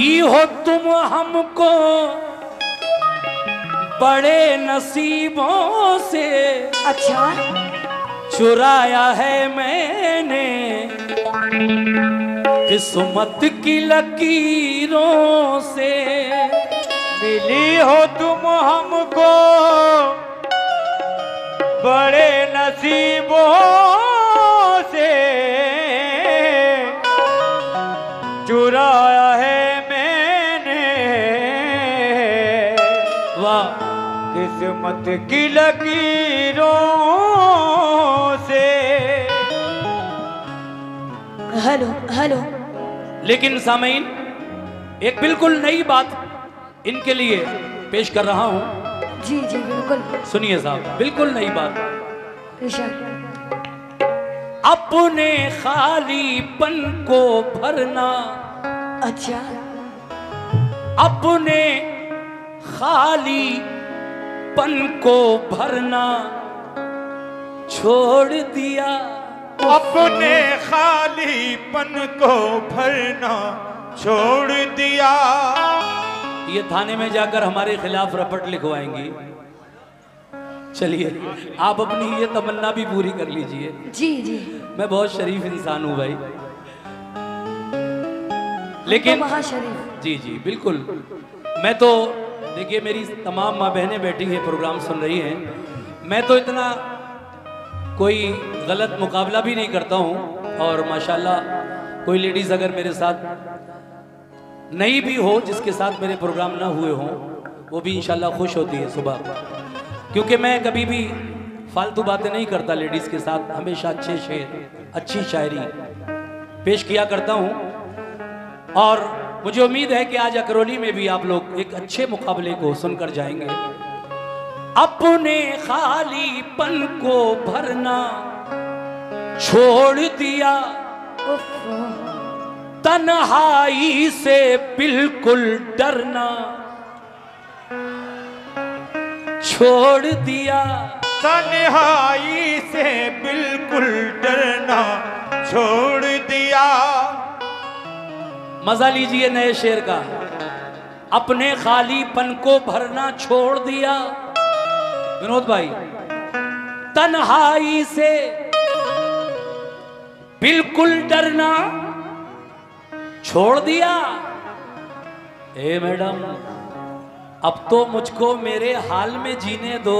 मिली हो तुम हमको बड़े नसीबों से। अच्छा, चुराया है मैंने किस्मत की लकीरों से। मिली हो तुम हमको बड़े नसीबों से। चुराया है मैंने वाह, किस्मत की लकीरों से। Hello hello. लेकिन सामीन, एक बिल्कुल नई बात इनके लिए पेश कर रहा हूं। जी जी बिल्कुल। सुनिए साहब, बिल्कुल नई बात। बेशक। अपने खालीपन को भरना। अच्छा, अपने खालीपन को भरना छोड़ दिया। अपने खालीपन को भरना छोड़ दिया। ये थाने में जाकर हमारे खिलाफ रपट लिखवाएंगी। चलिए, आप अपनी ये तमन्ना भी पूरी कर लीजिए। जी जी। मैं बहुत शरीफ इंसान हूं भाई, तो लेकिन महाशरीफ। जी जी बिल्कुल। मैं तो देखिए, मेरी तमाम माँ बहनें बैठी हैं, प्रोग्राम सुन रही हैं। मैं तो इतना कोई गलत मुकाबला भी नहीं करता हूँ। और माशाल्लाह कोई लेडीज़ अगर मेरे साथ नई भी हो, जिसके साथ मेरे प्रोग्राम ना हुए हों, वो भी इंशाल्लाह खुश होती है सुबह। क्योंकि मैं कभी भी फालतू बातें नहीं करता लेडीज़ के साथ। हमेशा अच्छे शेर, अच्छी शायरी पेश किया करता हूँ। और मुझे उम्मीद है कि आज अकरोली में भी आप लोग एक अच्छे मुकाबले को सुनकर जाएंगे। अपने खालीपन को भरना छोड़ दिया, तन्हाई से बिल्कुल डरना छोड़ दिया। तन्हाई से बिल्कुल डरना छोड़ दिया। मजा लीजिए नए शेर का। अपने खालीपन को भरना छोड़ दिया, विनोद भाई, तन्हाई से बिल्कुल डरना छोड़ दिया। ए मैडम, अब तो मुझको मेरे हाल में जीने दो।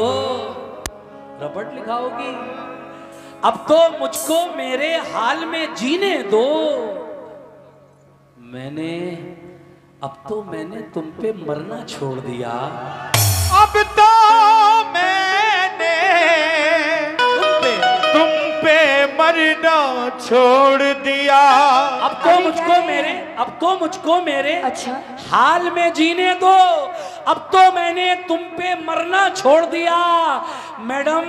रपट लिखा होगी। अब तो मुझको मेरे हाल में जीने दो। मैंने तुम पे मरना छोड़ दिया। अब तो मैंने तुम पे मरना छोड़ दिया। अब तो मुझको मेरे अच्छा, हाल में जीने दो। अब तो मैंने तुम पे मरना छोड़ दिया। मैडम,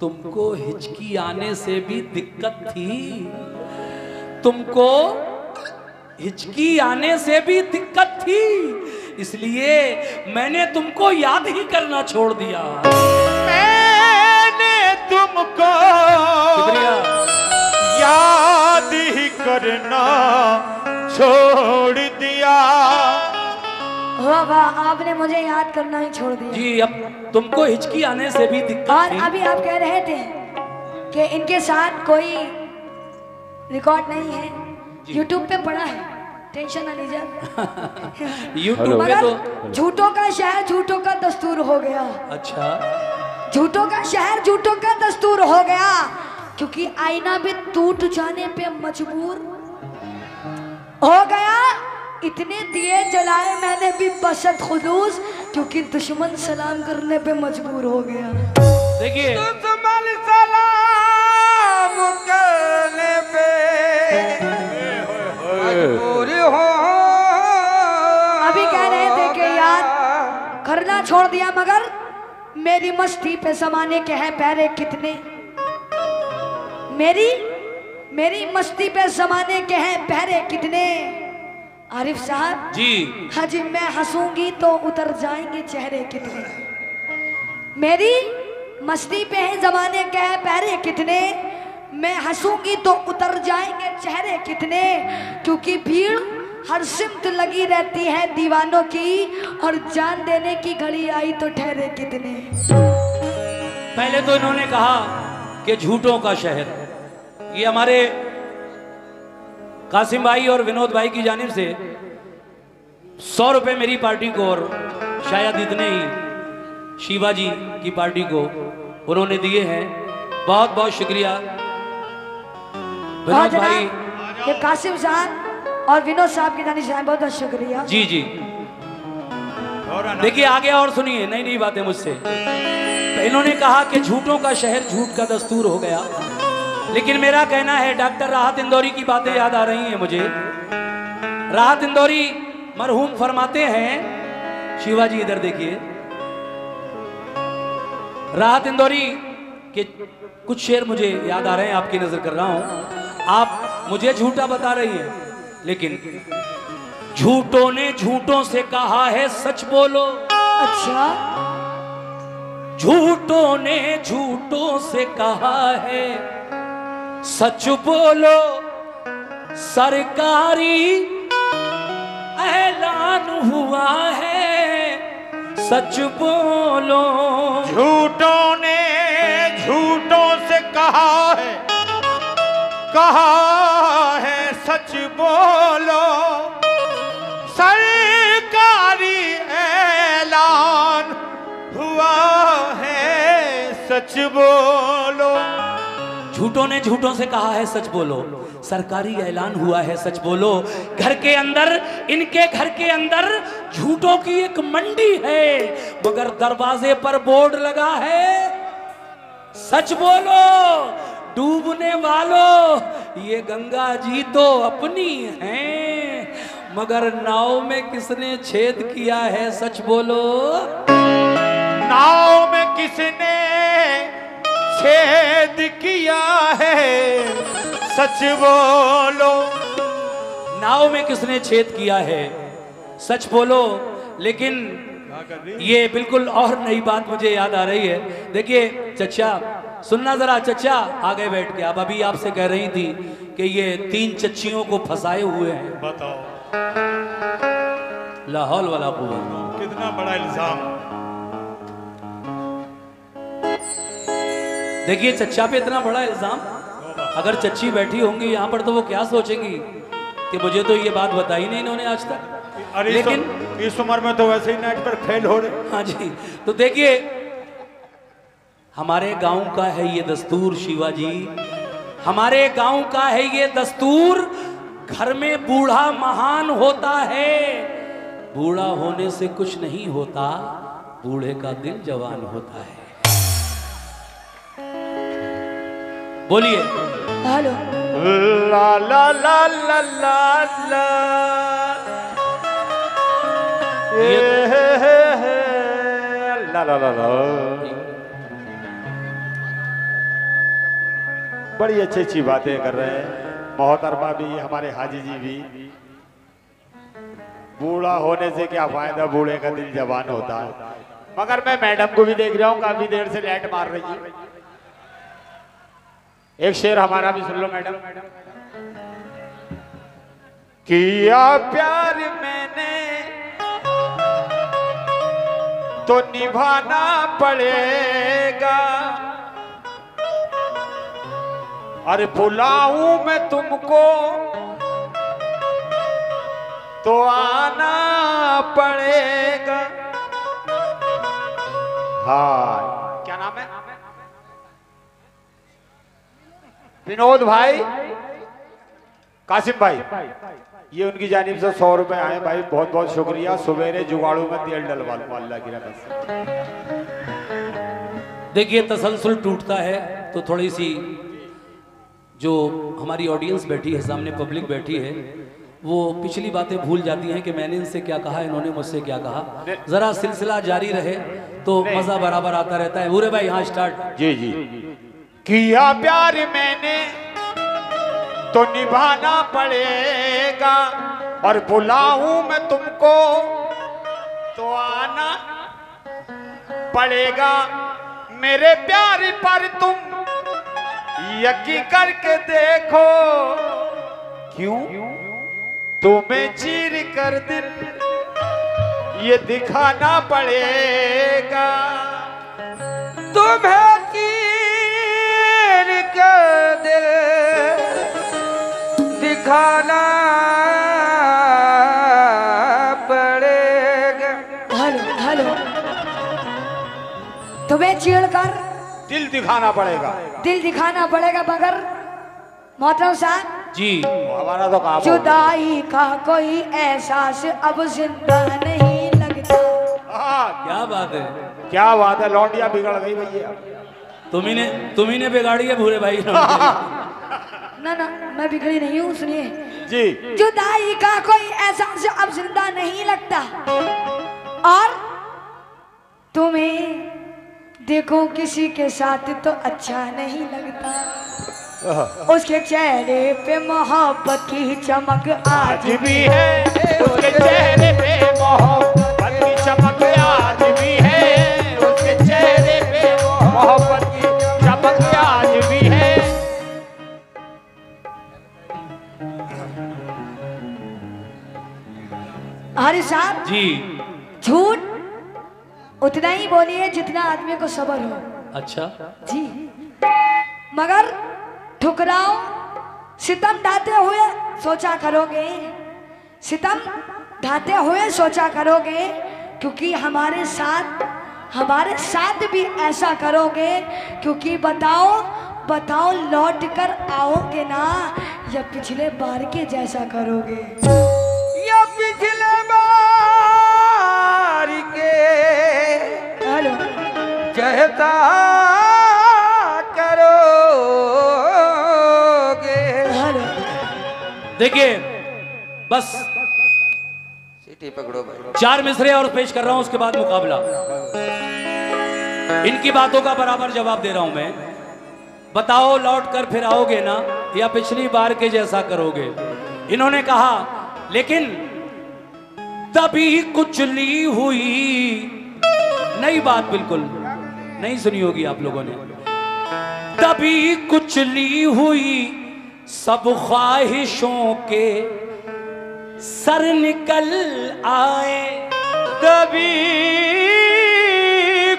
तुमको हिचकी आने से भी दिक्कत थी। तुमको हिचकी आने से भी दिक्कत थी, इसलिए मैंने तुमको याद ही करना छोड़ दिया। मैंने तुमको शुक्रिया। याद ही करना छोड़ दिया। वाह वाह, आपने मुझे याद करना ही छोड़ दिया। जी, अब तुमको हिचकी आने से भी दिक्कत और थी। अभी आप कह रहे थे कि इनके साथ कोई रिकॉर्ड नहीं है, यूट्यूब पे पड़ा है, टेंशन ना लीजिए। यूट्यूब पे तो मगर झूठों का शहर झूठों का दस्तूर हो गया। अच्छा, झूठों का शहर झूठों का दस्तूर हो गया, क्योंकि आईना भी टूट जाने पे मजबूर हो गया। इतने दिए जलाए मैंने भी बशत खुलूस, क्योंकि दुश्मन सलाम करने पे मजबूर हो गया। देखिए, दुश्मन सलाम करने पे मजबूर हो। अभी कह रहे थे कि यार करना छोड़ दिया, मगर मेरी मस्ती पे जमाने के हैं पहरे कितने। मेरी मस्ती पे जमाने के हैं पहरे कितने। आरिफ साहब जी, हाँ जी, मैं हंसूंगी तो उतर जाएंगे चेहरे कितने। मस्ती पे है जमाने कह पैरे कितने, मैं हंसूंगी तो उतर जाएंगे चेहरे कितने, क्योंकि भीड़ हर सिमत लगी रहती है दीवानों की, और जान देने की घड़ी आई तो ठहरे कितने। पहले तो इन्होंने कहा कि झूठों का शहर, ये हमारे कासिम भाई और विनोद भाई की जानिब से 100 रुपए मेरी पार्टी को और शायद इतने ही शिवाजी की पार्टी को उन्होंने दिए हैं। बहुत बहुत शुक्रिया विनोद भाई, ये कासिम साहब और विनोद साहब की जानिब से बहुत बहुत शुक्रिया। जी जी। देखिए आगे और सुनिए नई नई बातें मुझसे। तो इन्होंने कहा कि झूठों का शहर झूठ का दस्तूर हो गया, लेकिन मेरा कहना है डॉक्टर राहत इंदौरी की बातें याद आ रही हैं मुझे। राहत इंदौरी मरहूम फरमाते हैं, शिवाजी इधर देखिए, राहत इंदौरी के कुछ शेर मुझे याद आ रहे हैं, आपकी नजर कर रहा हूं। आप मुझे झूठा बता रही हैं, लेकिन झूठों ने झूठों से कहा है सच बोलो। अच्छा, झूठों ने झूठों से कहा है सच बोलो, सरकारी ऐलान हुआ है सच बोलो। झूठों ने झूठों से कहा है सच बोलो, सरकारी ऐलान हुआ है सच बोलो। झूठों ने झूठों से कहा है सच बोलो, सरकारी ऐलान हुआ है सच बोलो। घर के अंदर, इनके घर के अंदर झूठों की एक मंडी है, मगर दरवाजे पर बोर्ड लगा है सच बोलो। डूबने वालों ये गंगा जी तो अपनी हैं, मगर नाव में किसने छेद किया है सच बोलो। नाव में किसने छेद किया है सच बोलो। नाव में किसने छेद किया है सच बोलो। लेकिन ये बिल्कुल और नई बात मुझे याद आ रही है। देखिए चचा, सुनना जरा चचा, आगे बैठ के। अब अभी आपसे कह रही थी कि ये 3 चच्चियों को फंसाए हुए हैं। बताओ लाहौल वाला कुआं, कितना बड़ा इल्जाम। देखिए चच्चा पे इतना बड़ा इल्जाम। अगर चच्ची बैठी होंगी यहाँ पर तो वो क्या सोचेंगी कि मुझे तो ये बात बताई नहीं इन्होंने आज तक। अरे लेकिन इस उम्र में तो वैसे ही नेट पर फेल हो रहे। हाँ जी, तो देखिए हमारे गांव का है ये दस्तूर शिवाजी, हमारे गांव का है ये दस्तूर। घर में बूढ़ा महान होता है, बूढ़ा होने से कुछ नहीं होता, बूढ़े का दिल जवान होता है। बोलिए। हेलो। ला ला ला ला ला ला ला ला ला ला। बड़ी अच्छी अच्छी बातें कर रहे हैं मोहतरमा भी, हमारे हाजी जी भी। बूढ़ा होने से क्या फायदा, बूढ़े का दिल जवान होता है। मगर मैं मैडम को भी देख रहा हूँ, काफी देर से लाइट मार रही है। एक शेर हमारा भी सुन लो मैडम। किया प्यार मैंने तो निभाना पड़ेगा, अरे बुलाऊं मैं तुमको तो आना पड़ेगा। हाँ, क्या नाम है? विनोद भाई, कासिम भाई, ये उनकी जानिब से 100 रुपए आए भाई, बहुत बहुत शुक्रिया। सवेरे जुगाड़ू में तेल डलवा लूं अल्लाह की रहमत से। देखिए तसलसल टूटता है तो थोड़ी सी जो हमारी ऑडियंस बैठी है, सामने पब्लिक बैठी है, वो पिछली बातें भूल जाती हैं कि मैंने इनसे क्या कहा, इन्होंने मुझसे क्या कहा। जरा सिलसिला जारी रहे तो मजा बराबर आता रहता है। बुरे भाई यहाँ स्टार्ट। जी जी। किया प्यार मैंने तो निभाना पड़ेगा, और बुलाऊं मैं तुमको तो आना पड़ेगा। मेरे प्यार पर तुम यकीन करके देखो, क्यों तुम्हें चीर कर दिल ये दिखाना पड़ेगा, तुम्हें चीर कर दिल दिखाना पड़ेगा। हेलो हेलो, तुम्हें चीड़ कर दिल दिखाना पड़ेगा। दिल दिखाना पड़ेगा, मगर मोहतरम साहब जी हमारा तो काम जुदाई का कोई एहसास अब जिंदा नहीं लगता। हाँ, क्या बात है, क्या बात है, लौंडिया बिगड़ गई भैया। तुम्ही ने बिगाड़ी है भूरे भाई। ना ना, मैं बिगड़ी नहीं हूँ, सुनिए। जी जुदाई का कोई एहसास अब जिंदा नहीं लगता, और तुम्हें देखो किसी के साथ तो अच्छा नहीं लगता, उसके चेहरे पे मोहब्बत की चमक आज भी है, उसके चेहरे पे मोहब्बत की चमक आज भी है, उसके चेहरे पे मोहब्बत की चमक आज भी है। हरी साहब जी झूठ उतना ही बोलिए जितना आदमी को सब्र हो। अच्छा जी, मगर ठुकराओ सितम ढाते हुए सोचा करोगे, सितम ढाते हुए सोचा करोगे, क्योंकि हमारे साथ भी ऐसा करोगे, क्योंकि बताओ लौट कर आओगे ना, या पिछले बार के जैसा करोगे। या पिछले बार के हेलो जहता करोगे। हेलो, देखिए, बस सीटी पकड़ो भाई। 4 मिसरे और पेश कर रहा हूं, उसके बाद मुकाबला। इनकी बातों का बराबर जवाब दे रहा हूं मैं। बताओ लौट कर फिर आओगे ना, या पिछली बार के जैसा करोगे। इन्होंने कहा, लेकिन तभी कुचली हुई, नई बात बिल्कुल नहीं सुनी होगी आप लोगों ने। तभी कुचली हुई सब ख्वाहिशों के सर निकल आए, तभी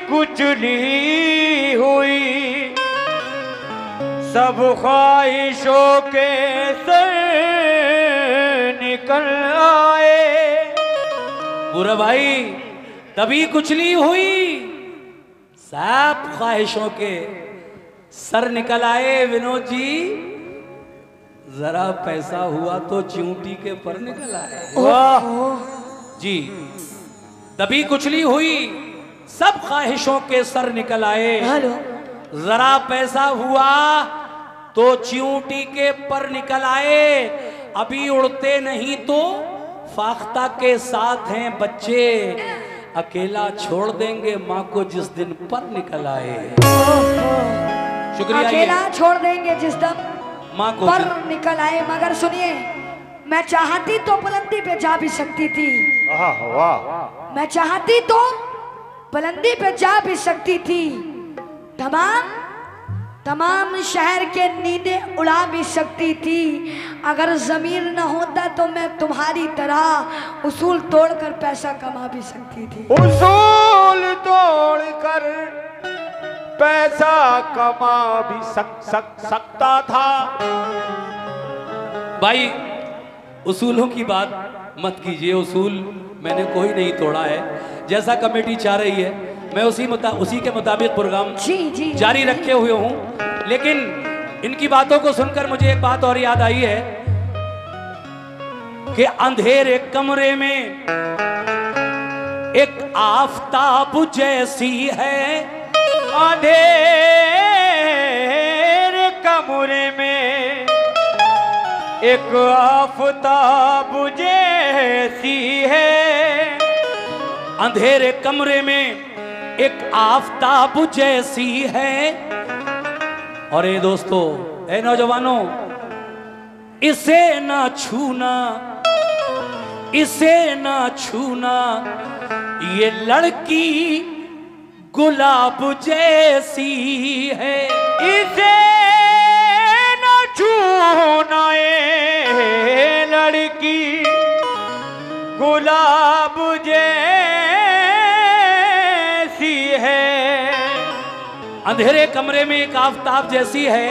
कुचली हुई सब ख्वाहिशों के सर निकल आए। पूरा भाई, तभी कुचली हुई सब ख्वाहिशों के सर निकल आए। विनोद जी, जरा पैसा हुआ तो चिऊटी के पर निकल आए। वाह जी, तभी कुचली हुई सब ख्वाहिशों के सर निकल आए। हेलो, जरा पैसा हुआ तो चिऊटी के पर निकल आए। अभी उड़ते नहीं तो फाख्ता के साथ हैं बच्चे, अकेला छोड़ देंगे माँ को जिस दिन पर निकल आए। शुक्रिया। अकेला छोड़ देंगे जिस दिन माँ को पर निकल आए। मगर सुनिए, मैं चाहती तो बुलंदी पे जा भी सकती थी, वाह, मैं चाहती तो बुलंदी पे जा भी सकती थी, तमाम शहर के नींदें उड़ा भी सकती थी। अगर जमीर न होता तो मैं तुम्हारी तरह उसूल तोड़कर पैसा कमा भी सकती थी। उसूल तोड़कर पैसा कमा भी सकता था। भाई, उसूलों की बात मत कीजिए, उसूल मैंने कोई नहीं तोड़ा है। जैसा कमेटी चाह रही है मैं उसी के मुताबिक प्रोग्राम जी जारी रखे हुए हूँ। लेकिन इनकी बातों को सुनकर मुझे एक बात और याद आई है कि अंधेरे कमरे में एक आफताब जैसी है, अंधेरे कमरे में एक आफताब जैसी है। अंधेरे कमरे में एक आफताब जैसी है। और ये दोस्तों, ए नौजवानों, इसे ना छूना, इसे ना छूना, ये लड़की गुलाब जैसी है, इसे न छूना ये लड़की गुलाब जैसी है। अंधेरे कमरे में एक आफताब जैसी है।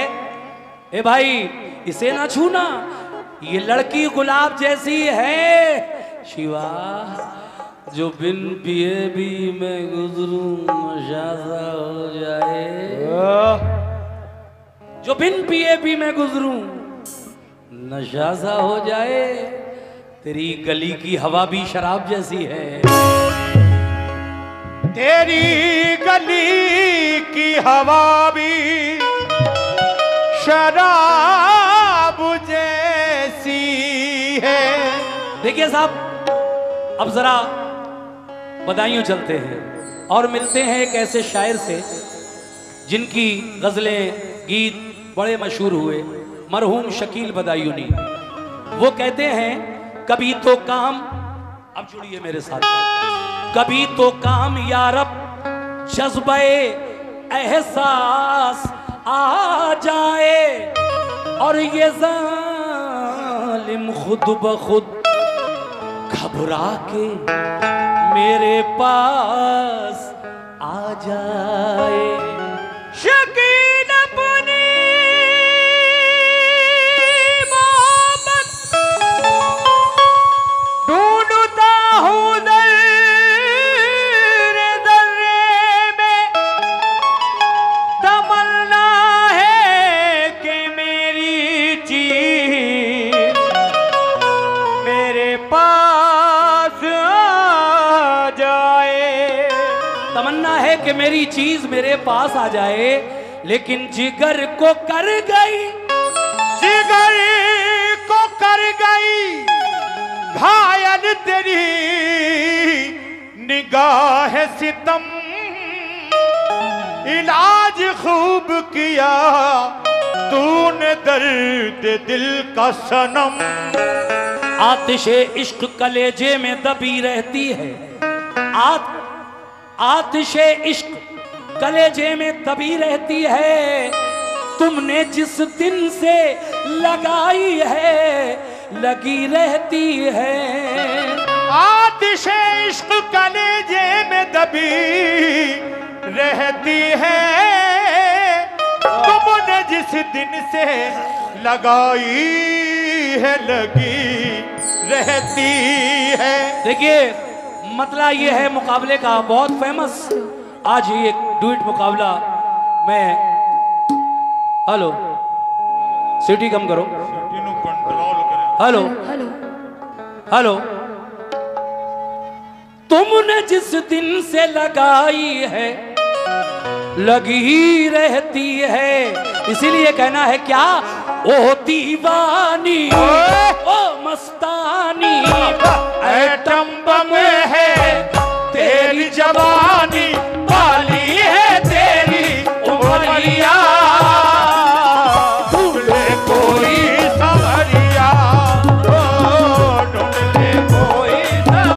ए भाई इसे ना छूना, ये लड़की गुलाब जैसी है। शिवा जो बिन पिए भी मैं गुजरूं नशा सा हो जाए, जो बिन पिए भी मैं गुजरूं नशा सा हो जाए। तेरी गली की हवा भी शराब जैसी है, तेरी गली की हवा भी शराब जैसी है। देखिए साहब, अब जरा बदायूं चलते हैं और मिलते हैं एक ऐसे शायर से जिनकी गजलें गीत बड़े मशहूर हुए, मरहूम शकील बदायूनी। वो कहते हैं कभी तो काम, अब जुड़िए मेरे साथ, कभी तो काम यारब जज्बे एहसास आ जाए और ये जालिम खुद ब खुद घबरा के मेरे पास आ जाए। शकील अपनी मोहब्बत ढूंढता हूँ दर्रे दर्रे में, तमन्ना है कि मेरी चीज़ मेरे पास आ जाए। तमन्ना है कि मेरी चीज मेरे पास आ जाए, लेकिन जिगर को कर गई, जिगर को कर गई घायल तेरी निगाह सितम। इलाज खूब किया तूने दर्द दिल का सनम। आतिशे इश्क कलेजे में दबी रहती है, आतिशे इश्क कलेजे में दबी रहती है। तुमने जिस दिन से लगाई है लगी रहती है। आतिशे इश्क कलेजे में दबी रहती है, तुमने जिस दिन से लगाई है लगी रहती है। देखिए मतला ये है मुकाबले का, बहुत फेमस आज ही एक डुएट मुकाबला। मैं हेलो सिटी कम करो, हेलो हेलो हेलो। तुमने जिस दिन से लगाई है लगी ही रहती है। इसीलिए कहना है क्या, ओ दीवानी ओ मस्तानी एटम बम है